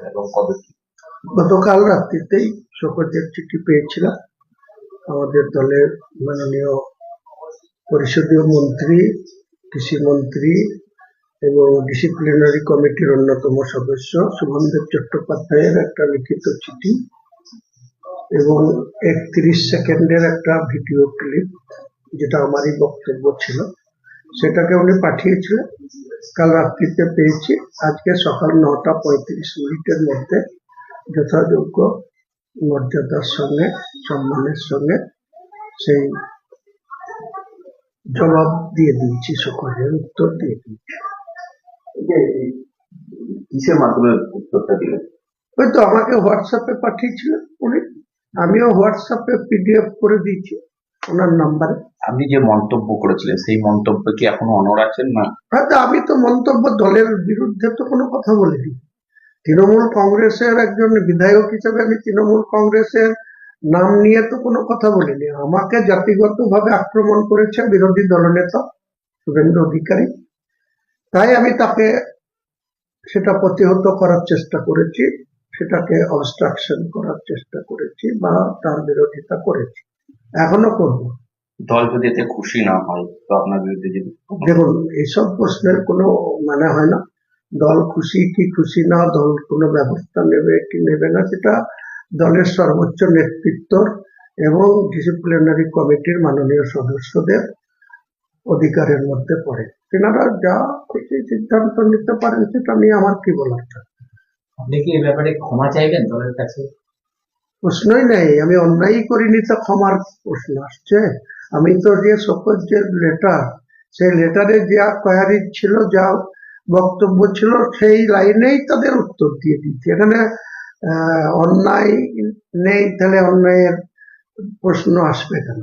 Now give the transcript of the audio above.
পেয়েছেন এবং কবে কি? গতকাল রাত্রিতেই শোকজের চিঠি পেয়েছিলাম। আমাদের দলের মাননীয় পরিষদীয় মন্ত্রী, কৃষি মন্ত্রী এবং ডিসিপ্লিনারি কমিটির অন্যতম সদস্য শুভমদেব চট্টোপাধ্যায়ের একটা লিখিত চিঠি এবং 31 সেকেন্ডের একটা ভিডিও ক্লিপ, যেটা আমারই বক্তব্য ছিল, সেটাকে উনি পাঠিয়েছিলেন। কাল রাত্রিতে পেয়েছি। আজকে সকাল 9টা 35 মধ্যে যথাযোগ্য মর্যাদার সঙ্গে, সম্মানের সঙ্গে সেই জবাব দিয়ে দিয়েছি, সকলের উত্তর দিয়ে দিয়েছি। কিসের মাধ্যমে উত্তরটা দিলেন? হয়তো আমাকে হোয়াটসঅ্যাপে পাঠিয়েছিলেন উনি, আমিও হোয়াটসঅ্যাপে পিডিএফ করে দিয়েছি ওনার নাম্বারে। আপনি যে মন্তব্য করেছিলেন সেই মন্তব্য কি এখনো অনড় আছেন না? হয়তো আমি তো মন্তব্য দলের বিরুদ্ধে তো কোনো কথা বলিনি। তৃণমূল কংগ্রেসের একজন বিধায়ক হিসেবে আমি তৃণমূল কংগ্রেসের নাম নিয়ে তো কোনো কথা বলিনি। আমাকে জাতিগতভাবে আক্রমণ করেছে বিরোধী দলনেতা শুভেন্দু অধিকারী, তাই আমি তাকে সেটা প্রতিহত করার চেষ্টা করেছি, সেটাকে অবস্ট্রাকশন করার চেষ্টা করেছি বা তার বিরোধিতা করেছি, এখনো করব। দল যদি এতে খুশি না হয় তো আপনার বিরুদ্ধে যদি দেখুন, এইসব প্রশ্নের কোনো মানে হয় না। দল খুশি কি খুশি না, দল কোনো ব্যবস্থা নেবে কি নেবে না, সেটা দলের সর্বোচ্চ নেতৃত্ব এবং ডিসিপ্লিনারি কমিটির মাননীয় সদস্যদের অধিকারের মধ্যে পড়ে। তেনারা যা খুশি সিদ্ধান্ত নিতে পারেন, সেটা নিয়ে আমার কি বলার থাকে। আপনি কি এই ব্যাপারে ক্ষমা চাইবেন দলের কাছে? প্রশ্নই নেই। আমি অন্যায় করিনি তো ক্ষমার প্রশ্ন আসছে? আমি তো যে শোকজ যে লেটার, সেই লেটারে যা কোয়ারি ছিল, যা বক্তব্য ছিল, সেই লাইনেই তাদের উত্তর দিয়ে দিচ্ছি। এখানে অন্যায় নেই, তাহলে অন্যায়ের প্রশ্ন আসবে কেন?